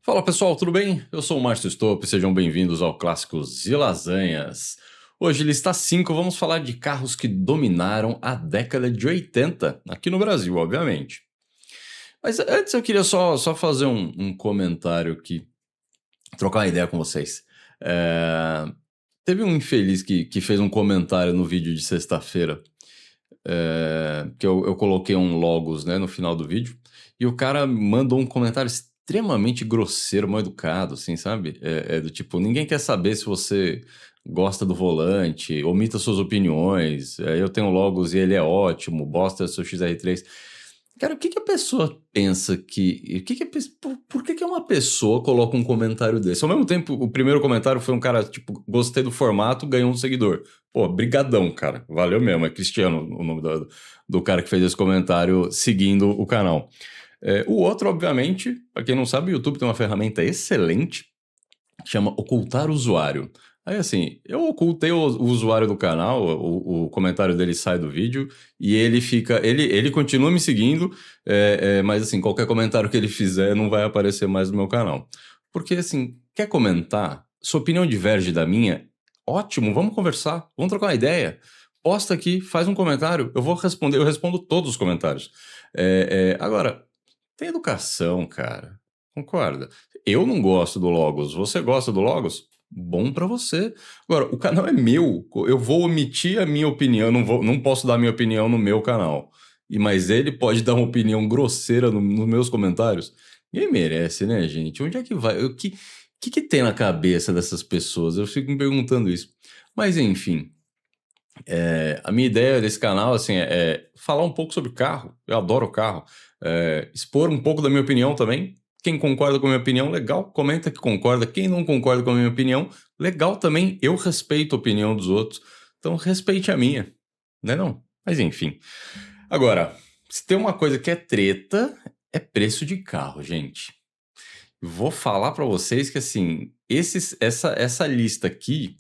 Fala pessoal, tudo bem? Eu sou o Márcio Stop, sejam bem-vindos ao Clássicos e Lasanhas. Hoje, lista 5, vamos falar de carros que dominaram a década de 80, aqui no Brasil, obviamente. Mas antes eu queria só fazer um comentário aqui, trocar uma ideia com vocês. É, Teve um infeliz que fez um comentário no vídeo de sexta-feira, que eu coloquei um logos, né, no final do vídeo, e o cara mandou um comentário extremamente grosseiro, mal educado, assim, sabe? Do tipo, ninguém quer saber se você gosta do volante, omita suas opiniões, eu tenho logos e ele é ótimo, bosta seu XR3. Cara, o que que a pessoa pensa que. Por que que uma pessoa coloca um comentário desse? Ao mesmo tempo, o primeiro comentário foi um cara, tipo, gostei do formato, ganhou um seguidor. Pô, brigadão, cara. Valeu mesmo. É Cristiano o nome do cara que fez esse comentário seguindo o canal. O outro, obviamente, para quem não sabe, o YouTube tem uma ferramenta excelente que chama Ocultar Usuário. Aí, assim, eu ocultei o usuário do canal, o comentário dele sai do vídeo e ele fica. Ele continua me seguindo, mas, assim, qualquer comentário que ele fizer não vai aparecer mais no meu canal. Porque, assim, quer comentar? Sua opinião diverge da minha? Ótimo, vamos conversar, vamos trocar uma ideia. Posta aqui, faz um comentário, eu vou responder, eu respondo todos os comentários. Agora, tem educação, cara. Concorda? Eu não gosto do Logos. Você gosta do Logos? Bom pra você. Agora, o canal é meu. Eu vou omitir a minha opinião. Não posso dar minha opinião no meu canal. Mas ele pode dar uma opinião grosseira nos meus comentários. Ninguém merece, né, gente? Onde é que vai? O que tem na cabeça dessas pessoas? Eu fico me perguntando isso. Mas, enfim. A minha ideia desse canal assim, é falar um pouco sobre carro. Eu adoro carro. Expor um pouco da minha opinião também. Quem concorda com a minha opinião, legal, comenta que concorda. Quem não concorda com a minha opinião, legal também. Eu respeito a opinião dos outros. Então respeite a minha, né não? Mas enfim. Agora, se tem uma coisa que é treta, é preço de carro, gente. Vou falar para vocês que assim, essa lista aqui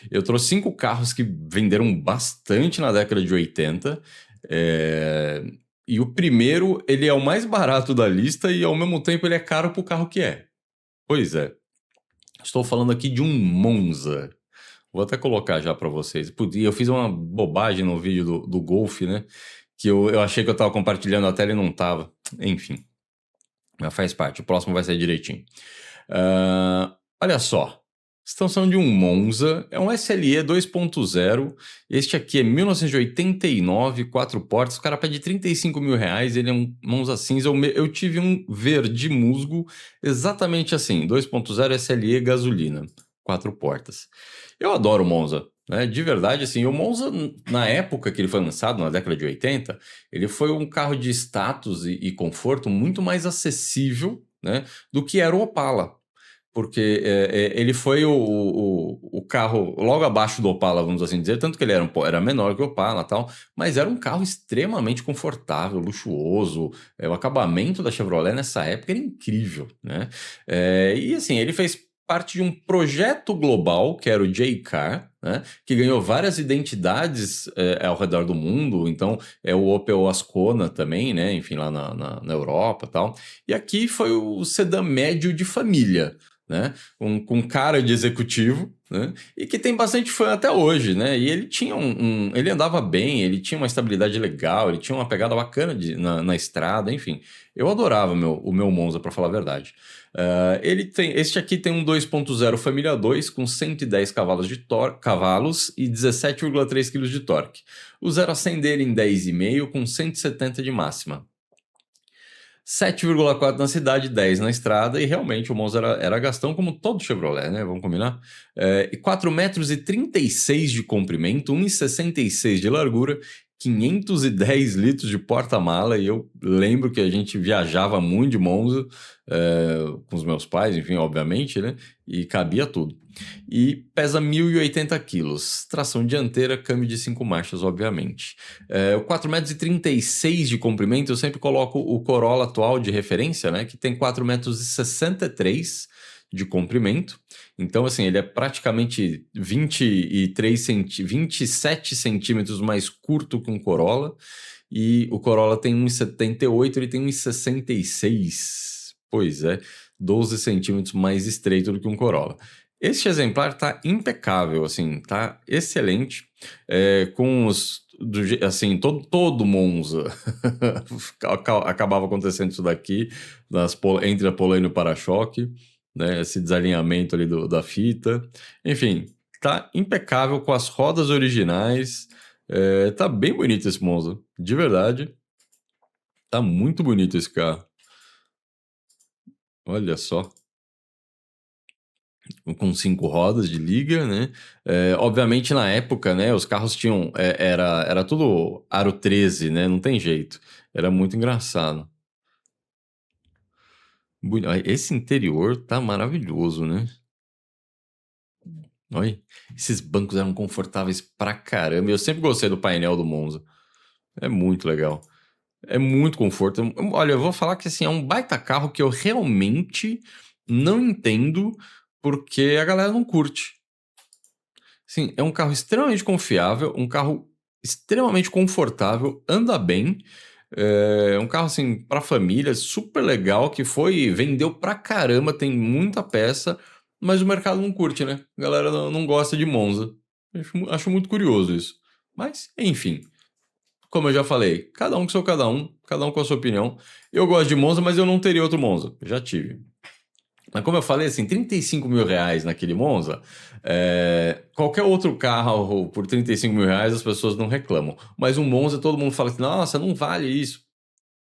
eu trouxe 5 carros que venderam bastante na década de 80. é, E o primeiro, ele é o mais barato da lista e ao mesmo tempo ele é caro pro carro que é. Pois é. Estou falando aqui de um Monza. Vou até colocar já para vocês. Putz, e eu fiz uma bobagem no vídeo do Golf, né? Que eu achei que eu estava compartilhando a tela e não estava. Enfim, mas faz parte. O próximo vai sair direitinho. Olha só. Estamos falando de um Monza, é um SLE 2.0. Este aqui é 1989, 4 portas. O cara pede R$ 35.000. Ele é um Monza cinza. Eu tive um verde musgo, exatamente assim: 2.0 SLE gasolina, 4 portas. Eu adoro o Monza, né? De verdade, assim. O Monza, na época que ele foi lançado, na década de 80, ele foi um carro de status e conforto muito mais acessível, né, do que era o Opala. Porque ele foi o carro logo abaixo do Opala, vamos assim dizer, tanto que ele era menor que o Opala e tal, mas era um carro extremamente confortável, luxuoso. O acabamento da Chevrolet nessa época era incrível, né? E assim, ele fez parte de um projeto global, que era o J-Car, né, que ganhou várias identidades ao redor do mundo. Então, o Opel Ascona também, né, enfim, lá na Europa e tal. E aqui foi o sedã médio de família, né? Com cara de executivo, né? E que tem bastante fã até hoje, né? E ele tinha ele andava bem, ele tinha uma estabilidade legal, ele tinha uma pegada bacana na estrada, enfim. Eu adorava o meu Monza, para falar a verdade. Este aqui tem um 2.0 Família 2 com 110 cavalos e 17,3 kg de torque. O 0 a 100 dele em 10,5 com 170 de máxima. 7,4 na cidade, 10 na estrada, e realmente o Monza era gastão como todo Chevrolet, né? Vamos combinar? E 4,36 m de comprimento, 1,66 m de largura, 510 litros de porta-mala, e eu lembro que a gente viajava muito de Monza, com os meus pais, enfim, obviamente, né? E cabia tudo. E pesa 1.080 quilos, tração dianteira, câmbio de 5 marchas, obviamente. O 4,36 m de comprimento, eu sempre coloco o Corolla atual de referência, né? Que tem 4,63 m de comprimento. Então, assim, ele é praticamente 27 centímetros mais curto que um Corolla. E o Corolla tem 1,78 m, ele tem 1,66 m. Pois é. 12 centímetros mais estreito do que um Corolla. Este exemplar tá impecável, assim, tá excelente, com assim, todo Monza acabava acontecendo isso daqui, entre a polênia e o para-choque, né, esse desalinhamento ali da fita, enfim, tá impecável com as rodas originais, tá bem bonito esse Monza, de verdade, tá muito bonito esse carro, olha só. Com 5 rodas de liga, né? Obviamente, na época, né, os carros tinham. Era tudo aro 13, né? Não tem jeito. Era muito engraçado. Esse interior tá maravilhoso, né? Olha, esses bancos eram confortáveis pra caramba. Eu sempre gostei do painel do Monza. É muito legal. É muito conforto. Olha, eu vou falar que assim, é um baita carro que eu realmente não entendo porque a galera não curte. Sim, é um carro extremamente confiável, um carro extremamente confortável, anda bem. É um carro assim para família, super legal, que vendeu pra caramba, tem muita peça, mas o mercado não curte, né? A galera não gosta de Monza. Acho muito curioso isso. Mas, enfim, como eu já falei, cada um com seu cada um com a sua opinião. Eu gosto de Monza, mas eu não teria outro Monza. Já tive. Mas como eu falei, assim, 35 mil reais naquele Monza, qualquer outro carro por 35 mil reais as pessoas não reclamam. Mas um Monza todo mundo fala assim, nossa, não vale isso.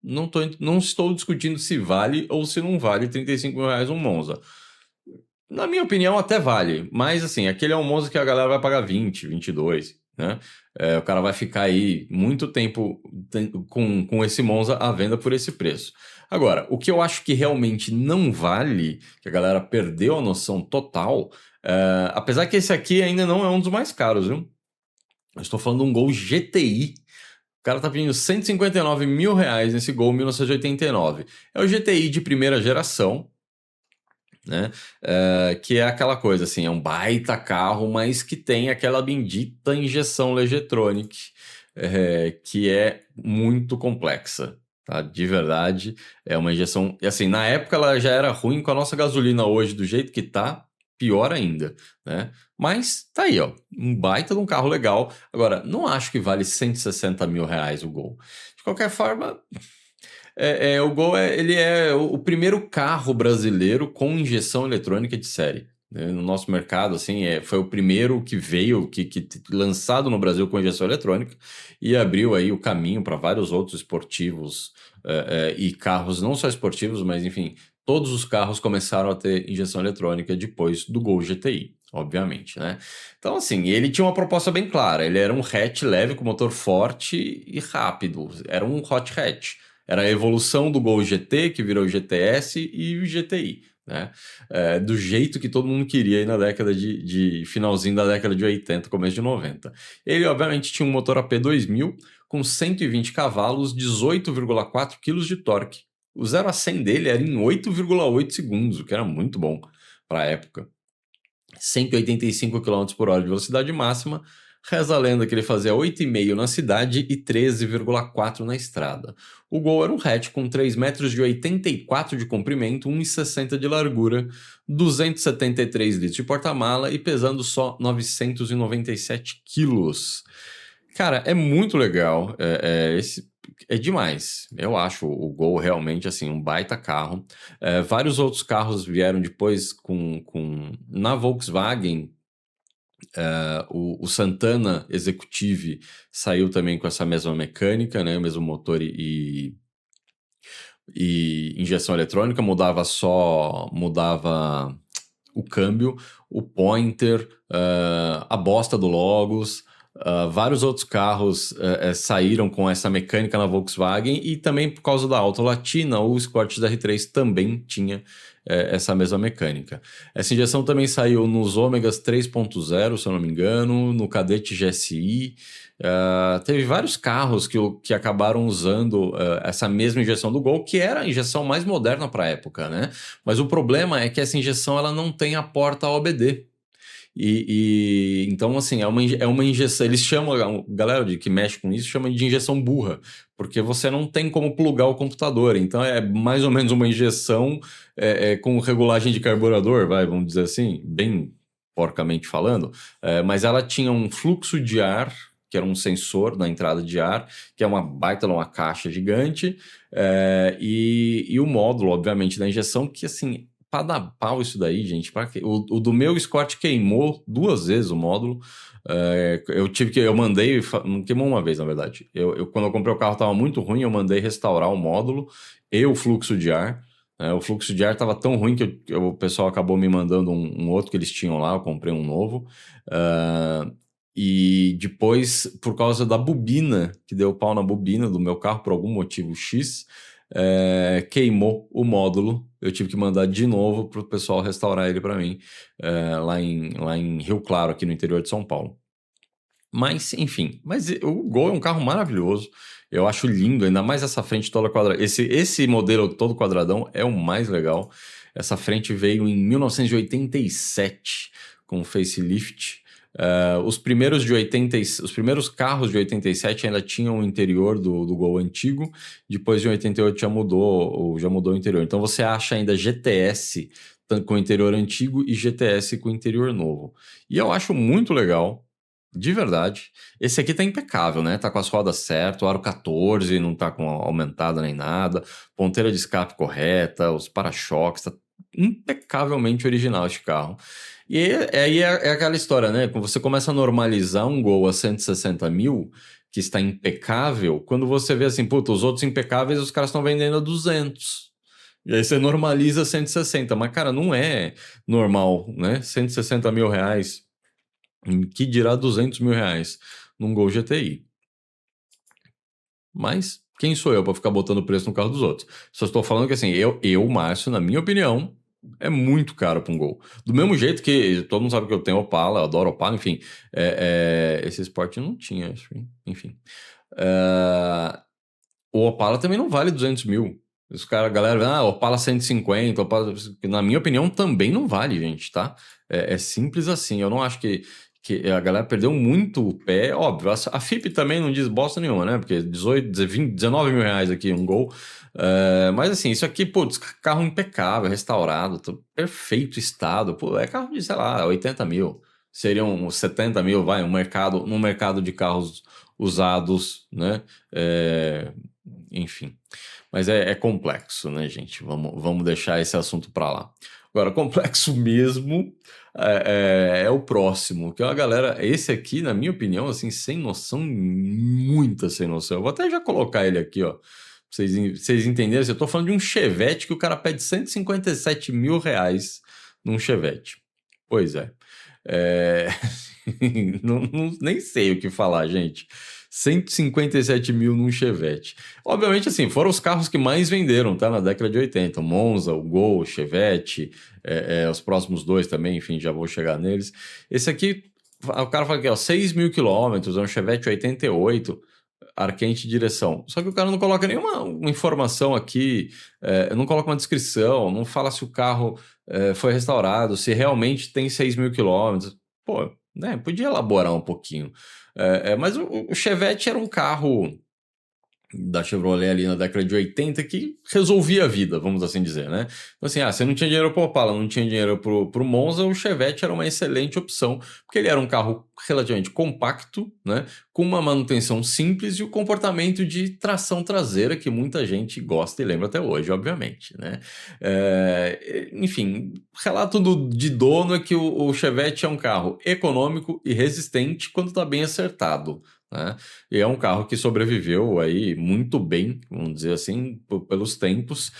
Não estou discutindo se vale ou se não vale 35 mil reais um Monza. Na minha opinião, até vale. Mas, assim, aquele é um Monza que a galera vai pagar 20, 22, né? O cara vai ficar aí muito tempo com esse Monza à venda por esse preço. Agora, o que eu acho que realmente não vale, que a galera perdeu a noção total, apesar que esse aqui ainda não é um dos mais caros, viu? Eu estou falando de um Gol GTI. O cara tá pedindo 159 mil reais nesse Gol 1989. É o GTI de primeira geração, né? Que é aquela coisa assim, é um baita carro, mas que tem aquela bendita injeção Legetronic, que é muito complexa, tá? De verdade, é uma injeção. E assim, na época ela já era ruim, com a nossa gasolina hoje, do jeito que tá, pior ainda, né? Mas tá aí, ó, um baita de um carro legal. Agora, não acho que vale 160 mil reais o Gol. De qualquer forma, o Gol ele é o primeiro carro brasileiro com injeção eletrônica de série, né? No nosso mercado, assim, foi o primeiro que veio, que lançado no Brasil com injeção eletrônica e abriu aí o caminho para vários outros esportivos e carros não só esportivos, mas enfim, todos os carros começaram a ter injeção eletrônica depois do Gol GTI. Obviamente, né? Então, assim, ele tinha uma proposta bem clara. Ele era um hatch leve com motor forte e rápido. Era um hot hatch. Era a evolução do Gol GT, que virou o GTS e o GTI, né? Do jeito que todo mundo queria aí na década de finalzinho da década de 80, começo de 90. Ele, obviamente, tinha um motor AP 2000 com 120 cavalos, 18,4 kg de torque. O 0 a 100 dele era em 8,8 segundos, o que era muito bom para a época. 185 km por hora de velocidade máxima. Reza a lenda que ele fazia 8,5 na cidade e 13,4 na estrada. O Gol era um hatch com 3,84 m de comprimento, 1,60 de largura, 273 litros de porta-mala e pesando só 997 quilos. Cara, é muito legal. É demais. Eu acho o Gol realmente assim um baita carro. Vários outros carros vieram depois na Volkswagen. O Santana Executive saiu também com essa mesma mecânica, né? O mesmo motor e injeção eletrônica, mudava o câmbio, o pointer, a bosta do Logos. Vários outros carros saíram com essa mecânica na Volkswagen e também por causa da Auto Latina, o Escort R3 também tinha essa mesma mecânica. Essa injeção também saiu nos Ômegas 3.0, se eu não me engano, no Cadete GSI. Teve vários carros que acabaram usando essa mesma injeção do Gol, que era a injeção mais moderna para a época, né? Mas o problema é que essa injeção ela não tem a porta OBD. Então, assim, é uma injeção. Eles chamam, a galera que mexe com isso chama de injeção burra, porque você não tem como plugar o computador. Então, é mais ou menos uma injeção com regulagem de carburador, vamos dizer assim, bem porcamente falando. Mas ela tinha um fluxo de ar, que era um sensor na entrada de ar, que é uma baita uma caixa gigante, e o módulo, obviamente, da injeção, que assim, para dar pau isso daí, gente, para que o do meu Escort queimou 2 vezes o módulo. Eu mandei, não queimou uma vez, na verdade. Quando eu comprei o carro estava muito ruim, eu mandei restaurar o módulo e o fluxo de ar. O fluxo de ar estava tão ruim que o pessoal acabou me mandando um outro que eles tinham lá, eu comprei um novo. E depois, por causa da bobina, que deu pau na bobina do meu carro por algum motivo X, queimou o módulo. Eu tive que mandar de novo para o pessoal restaurar ele para mim, lá em Rio Claro, aqui no interior de São Paulo. Mas, enfim, o Gol é um carro maravilhoso. Eu acho lindo, ainda mais essa frente toda quadrada. Esse modelo todo quadradão é o mais legal. Essa frente veio em 1987 com facelift. Os primeiros carros de 87 ainda tinham o interior do Gol antigo. Depois de 88 já mudou o interior. Então você acha ainda GTS com o interior antigo e GTS com o interior novo. E eu acho muito legal. De verdade. Esse aqui tá impecável, né? Tá com as rodas certas, o aro 14 não tá com aumentada nem nada, ponteira de escape correta, os para-choques, tá impecavelmente original este carro. E aí é aquela história, né? Quando você começa a normalizar um Gol a 160 mil, que está impecável, quando você vê assim, puta, os outros impecáveis os caras estão vendendo a 200. E aí você normaliza 160, mas cara, não é normal, né? 160 mil reais. Que dirá 200 mil reais num Gol GTI. Mas quem sou eu para ficar botando preço no carro dos outros? Só estou falando que assim, Márcio, na minha opinião, é muito caro para um Gol. Do mesmo jeito que todo mundo sabe que eu tenho Opala, eu adoro Opala, enfim. Esse Sport não tinha, enfim. O Opala também não vale 200 mil. A galera, Opala 150, Opala, na minha opinião, também não vale, gente, tá? É simples assim. Eu não acho que a galera perdeu muito o pé. Óbvio, a FIP também não diz bosta nenhuma, né? Porque 18, 20, 19 mil reais aqui um Gol. Mas assim, isso aqui, pô, carro impecável, restaurado, perfeito estado. Pô, é carro de, sei lá, 80 mil. Seriam 70 mil, vai, num mercado de carros usados, né? Enfim, mas é complexo, né, gente? Vamos deixar esse assunto para lá. Agora, complexo mesmo é o próximo, que é a galera. Esse aqui, na minha opinião, assim, sem noção, muita sem noção. Eu vou até já colocar ele aqui, ó, pra vocês entenderem. Eu tô falando de um Chevette que o cara pede 157 mil reais num Chevette. Pois é. Nem sei o que falar, gente. 157 mil num Chevette. Obviamente, assim, foram os carros que mais venderam, tá? Na década de 80. O Monza, o Gol, o Chevette, os próximos dois também, enfim, já vou chegar neles. Esse aqui, o cara fala que é 6 mil quilômetros, é um Chevette 88, ar quente direção. Só que o cara não coloca nenhuma informação aqui, não coloca uma descrição, não fala se o carro foi restaurado, se realmente tem 6 mil quilômetros. Pô, né? Podia elaborar um pouquinho. Mas o Chevette era um carro da Chevrolet ali na década de 80 que resolvia a vida, vamos assim dizer, né? Então assim, você não tinha dinheiro para o Opala, não tinha dinheiro para o Monza, o Chevette era uma excelente opção, porque ele era um carro relativamente compacto, né? Com uma manutenção simples e o comportamento de tração traseira que muita gente gosta e lembra até hoje, obviamente, né? Enfim, relato de dono é que o Chevette é um carro econômico e resistente quando está bem acertado, né? E é um carro que sobreviveu aí muito bem, vamos dizer assim, pelos tempos.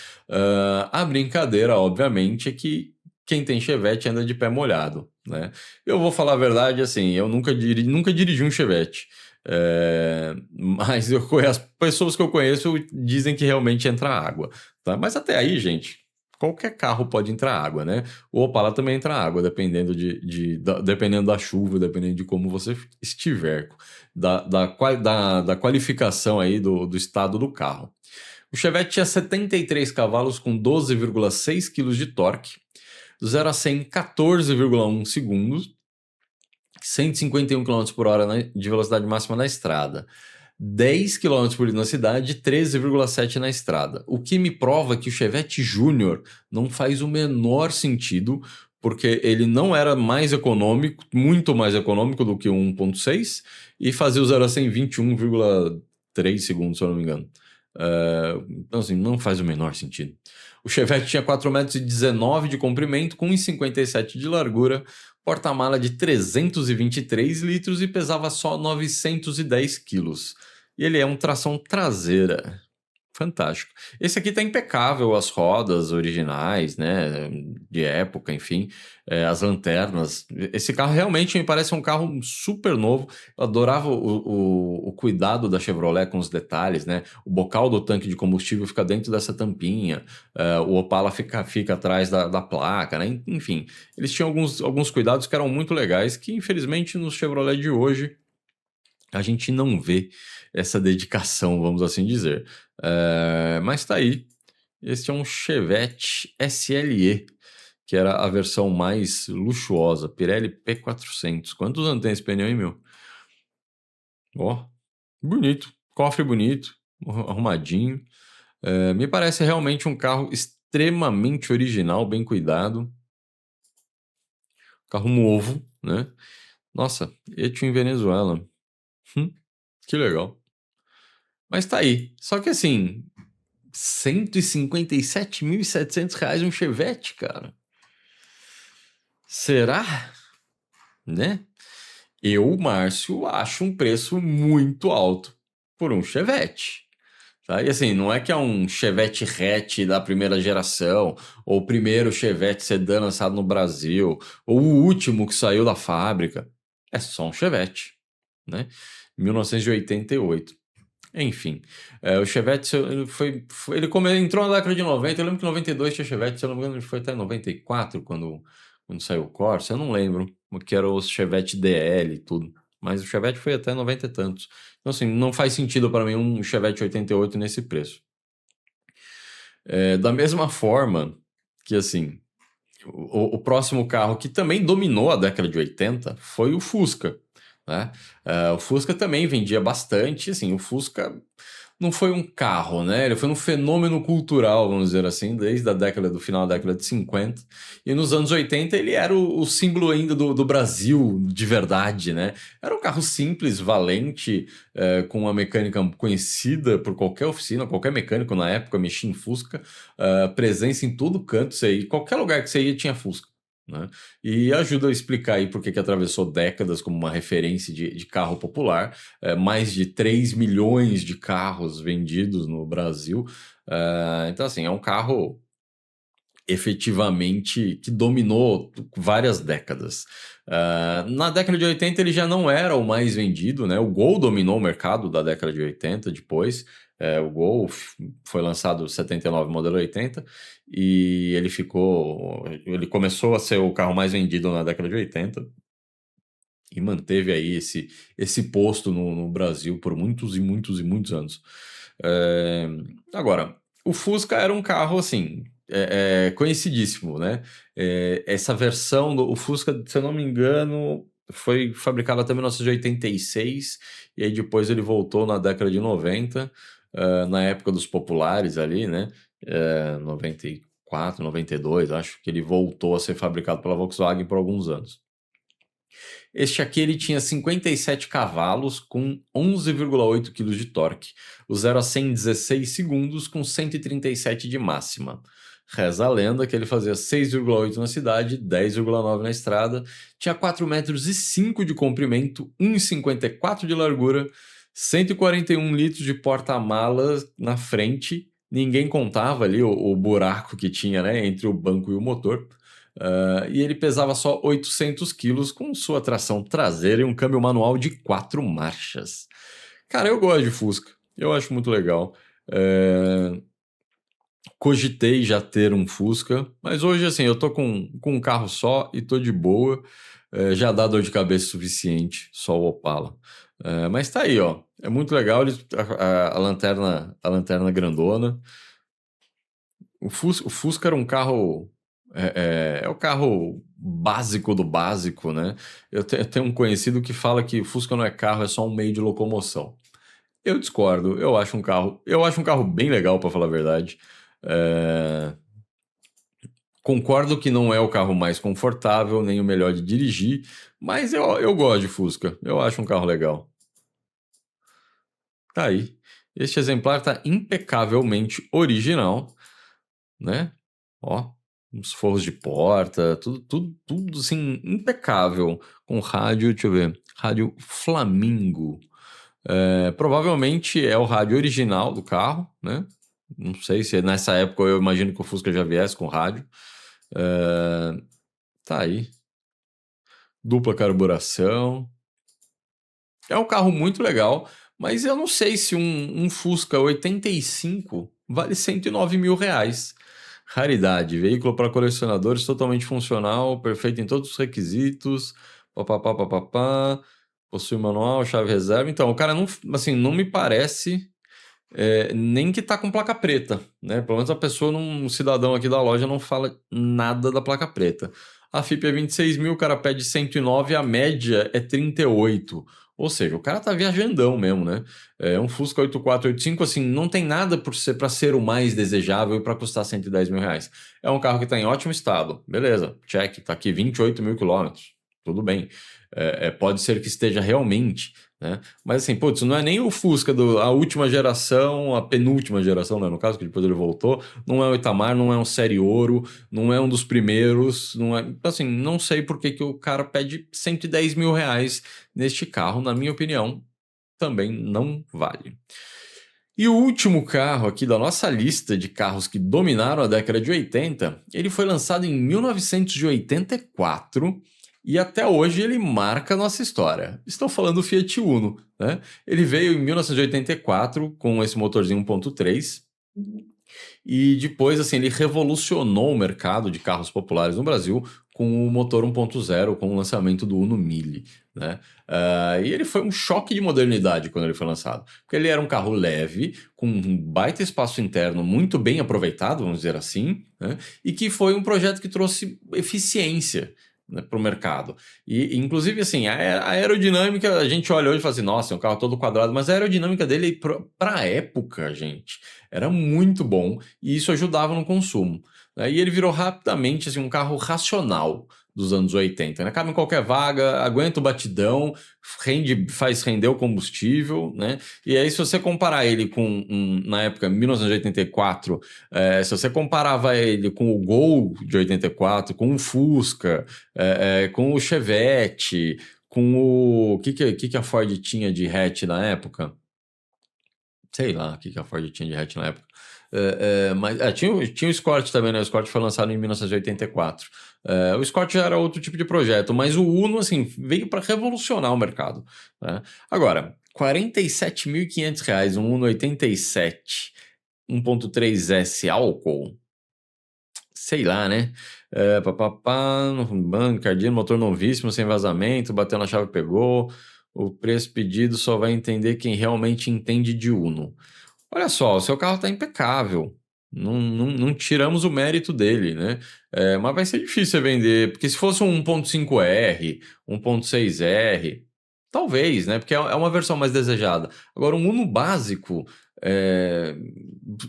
A brincadeira, obviamente, é que quem tem Chevette anda de pé molhado, né? Eu vou falar a verdade, assim, eu nunca dirigi um Chevette. Mas as pessoas que eu conheço dizem que realmente entra água, tá? Mas até aí, gente, qualquer carro pode entrar água, né? O Opala também entra água, dependendo dependendo da chuva, dependendo de como você estiver, da qualificação aí do estado do carro. O Chevette tinha 73 cavalos com 12,6 kg de torque, 0 a 100 em 14,1 segundos, 151 km por hora de velocidade máxima na estrada, 10 km por litro na cidade, 13,7 na estrada. O que me prova que o Chevette Júnior não faz o menor sentido, porque ele não era mais econômico, muito mais econômico do que o 1.6, e fazia o 0 a 100 em 21,3 segundos, se eu não me engano. Então, assim, não faz o menor sentido. O Chevette tinha 4,19 metros de comprimento, com 1,57 de largura, porta-mala de 323 litros e pesava só 910 quilos. E ele é um tração traseira. Fantástico. Esse aqui tá impecável, as rodas originais, né, de época, enfim, as lanternas. Esse carro realmente me parece um carro super novo. Eu adorava o cuidado da Chevrolet com os detalhes, né? O bocal do tanque de combustível fica dentro dessa tampinha, o Opala fica atrás da placa, né? Enfim, eles tinham alguns cuidados que eram muito legais, que infelizmente no Chevrolet de hoje a gente não vê essa dedicação, vamos assim dizer. Mas tá aí. Este é um Chevette SLE, que era a versão mais luxuosa, Pirelli P400. Quantos anos tem esse pneu, hein, meu? Ó, bonito. Cofre bonito, arrumadinho. Me parece realmente um carro extremamente original, bem cuidado. Carro novo, né? Nossa, Etio em Venezuela. Que legal. Mas tá aí. Só que assim, R$ 157.700 um Chevette, cara. Será? Né? Eu, Márcio, acho um preço muito alto por um Chevette. Tá? E assim, não é que é um Chevette hatch da primeira geração, ou o primeiro Chevette sedã lançado no Brasil, ou o último que saiu da fábrica. É só um Chevette, né? 1988. Enfim, o Chevette ele entrou na década de 90. Eu lembro que em 92 tinha Chevette, se eu não me engano, ele foi até 94 quando saiu o Corsa. Eu não lembro o que era o Chevette DL e tudo, mas o Chevette foi até 90 e tantos. Então, assim, não faz sentido para mim um Chevette 88 nesse preço. Da mesma forma que, assim, o próximo carro que também dominou a década de 80 foi o Fusca, né? O Fusca também vendia bastante, assim, o Fusca não foi um carro, né? Ele foi um fenômeno cultural, vamos dizer assim, desde a do final da década de 50. E nos anos 80 ele era o símbolo ainda do Brasil de verdade, né? Era um carro simples, valente, com uma mecânica conhecida por qualquer oficina, qualquer mecânico na época mexia em Fusca, presença em todo canto, você ia, qualquer lugar que você ia tinha Fusca. Né? E ajuda a explicar aí por que atravessou décadas como uma referência de carro popular, mais de 3 milhões de carros vendidos no Brasil. Então, assim, é um carro efetivamente que dominou várias décadas. Na década de 80 ele já não era o mais vendido, né? O Gol dominou o mercado da década de 80 depois. O Gol foi lançado em 79, modelo 80, e ele começou a ser o carro mais vendido na década de 80 e manteve aí esse posto no Brasil por muitos e muitos e muitos anos. Agora, o Fusca era um carro assim, conhecidíssimo, né? Essa versão do o Fusca, se eu não me engano, foi fabricado até 1986, e aí depois ele voltou na década de 90, na época dos populares ali, né? 94, 92, acho que ele voltou a ser fabricado pela Volkswagen por alguns anos. Este aqui ele tinha 57 cavalos com 11,8 kg de torque. O 0 a 100 em 16 segundos com 137 de máxima. Reza a lenda que ele fazia 6,8 na cidade, 10,9 na estrada, tinha 4,5 metros de comprimento, 1,54 de largura, 141 litros de porta-malas na frente. Ninguém contava ali o buraco que tinha, né, entre o banco e o motor. E ele pesava só 800 quilos com sua tração traseira e um câmbio manual de 4 marchas. Cara, eu gosto de Fusca. Eu acho muito legal. Cogitei já ter um Fusca, mas hoje, assim, eu tô com um carro só e tô de boa. Já dá dor de cabeça suficiente, só o Opala. Mas tá aí, ó. É muito legal a lanterna grandona. O Fusca era um carro. É o carro básico do básico, né? Eu tenho um conhecido que fala que Fusca não é carro, é só um meio de locomoção. Eu discordo, eu acho um carro bem legal, para falar a verdade. É, concordo que não é o carro mais confortável, nem o melhor de dirigir, mas eu gosto de Fusca, eu acho um carro legal. Tá aí. Este exemplar está impecavelmente original, né? Ó, os forros de porta, tudo assim, impecável. Com rádio, deixa eu ver, rádio Flamingo. Provavelmente é o rádio original do carro, né? Não sei se nessa época eu imagino que o Fusca já viesse com rádio. É, tá aí. Dupla carburação. É um carro muito legal, mas eu não sei se um Fusca 85 vale 109 mil reais. Raridade, veículo para colecionadores totalmente funcional, perfeito em todos os requisitos, papapá, papapá, possui manual, chave reserva. Então, o cara não, assim, não me parece nem que tá com placa preta, né? Pelo menos a pessoa, um cidadão aqui da loja não fala nada da placa preta. A FIP é 26 mil, o cara pede 109, a média é 38. Ou seja, o cara tá viajandão mesmo, né? É um Fusca 8485, assim, não tem nada para ser o mais desejável e para custar 110 mil reais. É um carro que tá em ótimo estado, beleza, check, tá aqui 28 mil quilômetros, tudo bem. Pode ser que esteja realmente, né? Mas assim, putz, não é nem o Fusca a última geração, a penúltima geração, né? No caso, que depois ele voltou, não é o Itamar, não é um Série Ouro, não é um dos primeiros, não é. Assim, não sei por que o cara pede 110 mil reais neste carro, na minha opinião, também não vale. E o último carro aqui da nossa lista de carros que dominaram a década de 80, ele foi lançado em 1984 e até hoje ele marca a nossa história. Estou falando do Fiat Uno, né? Ele veio em 1984 com esse motorzinho 1.3 e depois, assim, ele revolucionou o mercado de carros populares no Brasil com o motor 1.0, com o lançamento do Uno Mille, né? E ele foi um choque de modernidade quando ele foi lançado, porque ele era um carro leve, com um baita espaço interno muito bem aproveitado, vamos dizer assim, né? E que foi um projeto que trouxe eficiência, né, para o mercado. E, inclusive, assim, a aerodinâmica, a gente olha hoje e fala assim, nossa, é um carro todo quadrado, mas a aerodinâmica dele, para a época, gente, era muito bom e isso ajudava no consumo, né? E ele virou rapidamente assim, um carro racional dos anos 80, né? Cabe em qualquer vaga, aguenta o batidão, faz render o combustível, né? E aí, se você comparar ele com, na época, 1984, se você comparava ele com o Gol de 84, com o Fusca, com o Chevette, com o... que a Ford tinha de hatch na época? Sei lá o que a Ford tinha de hatch na época. Mas tinha o Escort também, né? O Escort foi lançado em 1984. O Escort já era outro tipo de projeto, mas o Uno, assim, veio para revolucionar o mercado, né? Agora, R$ 47.500, um Uno 87, 1.3S álcool, sei lá, né? Papapá, banco, cardíaco, motor novíssimo, sem vazamento, bateu na chave, pegou. O preço pedido só vai entender quem realmente entende de Uno. Olha só, o seu carro está impecável. Não tiramos o mérito dele, né? Mas vai ser difícil você vender, porque se fosse um 1.5R, 1.6R, talvez, né? Porque é uma versão mais desejada. Agora, um Uno básico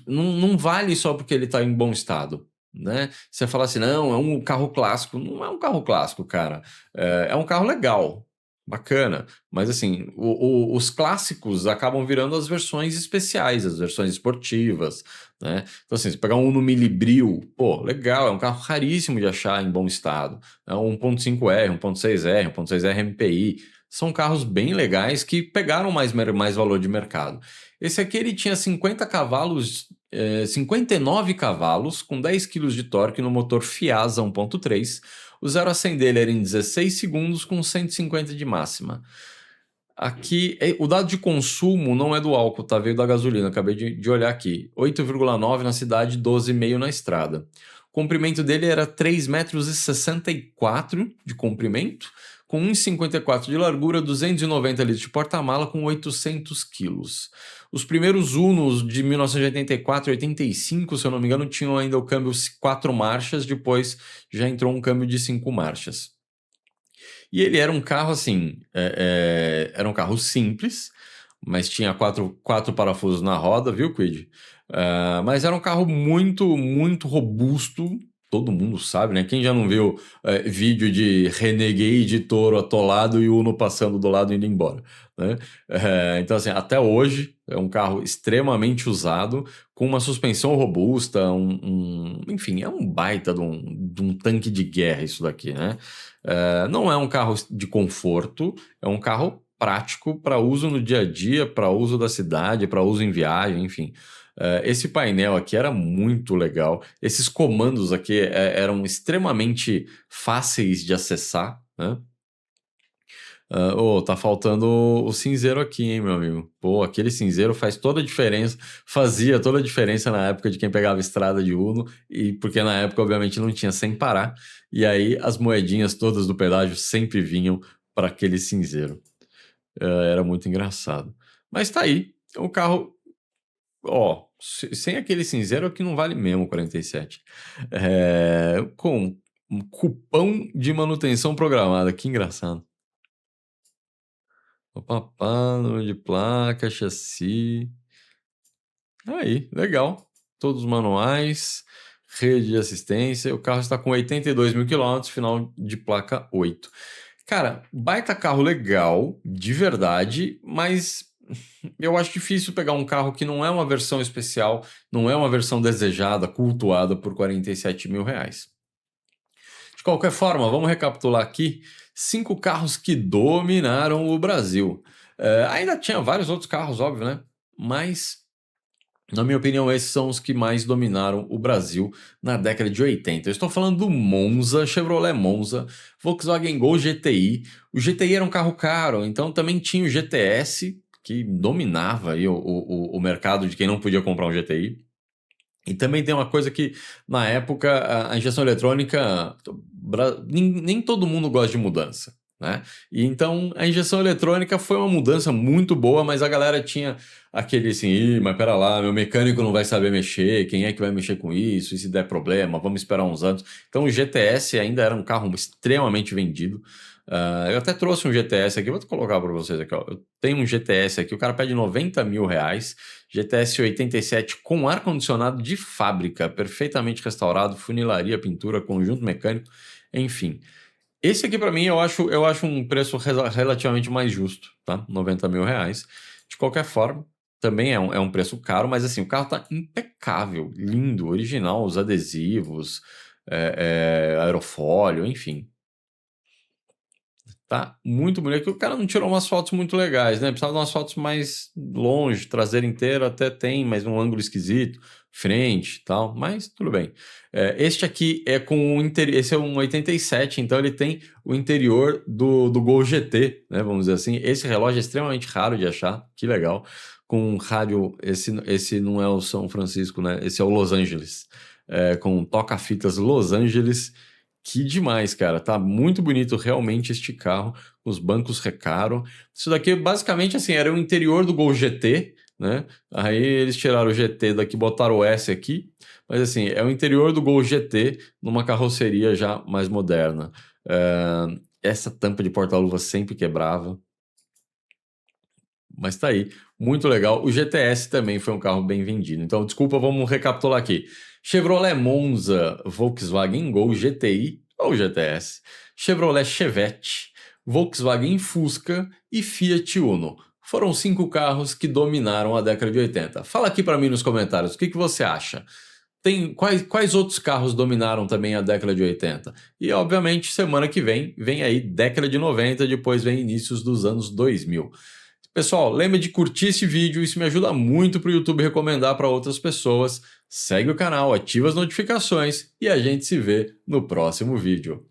não vale só porque ele está em bom estado, né? Você fala assim, não, é um carro clássico. Não é um carro clássico, cara. É um carro legal, bacana. Mas assim, os clássicos acabam virando as versões especiais, as versões esportivas, né? Então assim, se pegar um Uno Mille Brio, pô, legal, é um carro raríssimo de achar em bom estado. É um 1.5R, 1.6R, 1.6R MPI. São carros bem legais que pegaram mais valor de mercado. Esse aqui ele tinha 50 cavalos, 59 cavalos, com 10 quilos de torque no motor Fiasa 1.3. O 0 a 100 dele era em 16 segundos, com 150 de máxima. Aqui, o dado de consumo não é do álcool, tá? Veio da gasolina, acabei de olhar aqui. 8,9 na cidade, 12,5 na estrada. O comprimento dele era 3,64 metros de comprimento, com 1,54 de largura, 290 litros de porta-mala com 800 quilos. Os primeiros Unos de 1984 e 85, se eu não me engano, tinham ainda o câmbio 4 marchas, depois já entrou um câmbio de 5 marchas. E ele era um carro assim, era um carro simples, mas tinha quatro parafusos na roda, viu, Quid? Mas era um carro muito, muito robusto. Todo mundo sabe, né? Quem já não viu vídeo de Renegade Toro atolado e Uno passando do lado e indo embora, né? Então, assim, até hoje é um carro extremamente usado, com uma suspensão robusta, enfim, é um baita de um tanque de guerra isso daqui, né? Não é um carro de conforto, é um carro prático para uso no dia a dia, para uso da cidade, para uso em viagem, enfim. Esse painel aqui era muito legal. Esses comandos aqui eram extremamente fáceis de acessar, né? Tá faltando o cinzeiro aqui, hein, meu amigo? Pô, aquele cinzeiro faz toda a diferença, fazia toda a diferença na época de quem pegava estrada de Uno, e porque na época, obviamente, não tinha sem parar, e aí as moedinhas todas do pedágio sempre vinham para aquele cinzeiro. Era muito engraçado. Mas tá aí, o carro, ó, sem aquele cinzeiro é que não vale mesmo 47. Com um cupom de manutenção programada, que engraçado. Papapá, número de placa, chassi. Aí, legal. Todos manuais, rede de assistência. O carro está com 82 mil quilômetros, final de placa 8. Cara, baita carro legal, de verdade, mas eu acho difícil pegar um carro que não é uma versão especial, não é uma versão desejada, cultuada por 47 mil reais. De qualquer forma, vamos recapitular aqui 5 carros que dominaram o Brasil. Ainda tinha vários outros carros, óbvio, né? Mas, na minha opinião, esses são os que mais dominaram o Brasil na década de 80. Eu estou falando do Monza, Chevrolet Monza, Volkswagen Gol GTI. O GTI era um carro caro, então também tinha o GTS, que dominava aí o mercado de quem não podia comprar um GTI. E também tem uma coisa que, na época, a injeção eletrônica, nem todo mundo gosta de mudança, né? E então, a injeção eletrônica foi uma mudança muito boa, mas a galera tinha aquele assim, ih, mas pera lá, meu mecânico não vai saber mexer, quem é que vai mexer com isso? E se der problema, vamos esperar uns anos. Então, o GTS ainda era um carro extremamente vendido. Eu até trouxe um GTS aqui, vou colocar para vocês aqui, ó. Eu tenho um GTS aqui, o cara pede 90 mil reais, GTS 87 com ar-condicionado de fábrica, perfeitamente restaurado, funilaria, pintura, conjunto mecânico, enfim. Esse aqui para mim eu acho um preço relativamente mais justo, tá? 90 mil reais. De qualquer forma, também é um preço caro, mas assim, o carro tá impecável, lindo, original, os adesivos, aerofólio, enfim. Tá muito bonito, que o cara não tirou umas fotos muito legais, né? Precisava de umas fotos mais longe, traseira inteira até tem, mas um ângulo esquisito, frente e tal, mas tudo bem. Este aqui é com esse é um 87, então ele tem o interior do Gol GT, né? Vamos dizer assim. Esse relógio é extremamente raro de achar, que legal. Com rádio, esse não é o São Francisco, né? Esse é o Los Angeles, com toca-fitas Los Angeles. Que demais, cara. Tá muito bonito realmente este carro. Os bancos Recaro. Isso daqui, basicamente, assim, era o interior do Gol GT, né? Aí eles tiraram o GT daqui, botaram o S aqui. Mas, assim, é o interior do Gol GT numa carroceria já mais moderna. Essa tampa de porta-luva sempre quebrava. Mas tá aí, muito legal. O GTS também foi um carro bem vendido. Então, desculpa, vamos recapitular aqui. Chevrolet Monza, Volkswagen Gol GTI ou GTS, Chevrolet Chevette, Volkswagen Fusca e Fiat Uno. Foram 5 carros que dominaram a década de 80. Fala aqui para mim nos comentários, o que você acha? Quais outros carros dominaram também a década de 80? E, obviamente, semana que vem aí década de 90, depois vem inícios dos anos 2000. Pessoal, lembre de curtir esse vídeo, isso me ajuda muito para o YouTube recomendar para outras pessoas. Segue o canal, ativa as notificações e a gente se vê no próximo vídeo.